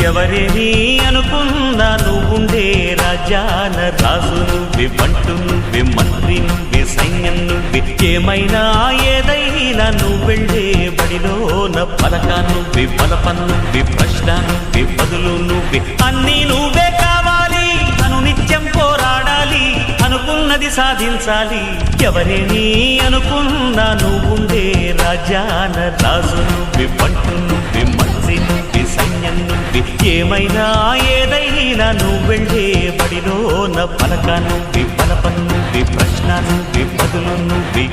ఎవరేని అనుకున్నా నువ్వుండే రాజ్యాన రాజు నువ్వే, బంటు నువ్వే, మంత్రి నువ్వే, సైన్యం నువ్వే, ఏమైనా ఏదైనా నువ్వెళ్ళే బడిలోన పలక నువ్వే, బలపం నువ్వే, ప్రశ్న నువ్వే, బదులు నువ్వే, అన్నీ నువ్వే కావాలి. అనునిత్యం పోరాడాలి, అనుకున్నది సాధించాలి. ఎవరేని అనుకున్నా నువ్వుండే రాజ్యాన రాజు నువ్వే, బంటు నువ్వే, మంత్రి నువ్వే, సైన్యం నువ్వే, ఏమైనా ఏదైనా నువ్వెళ్ళే బడిలోన పలక నువ్వే, బలపం నువ్వే, ప్రశ్న నువ్వే, బదులు నువ్వే.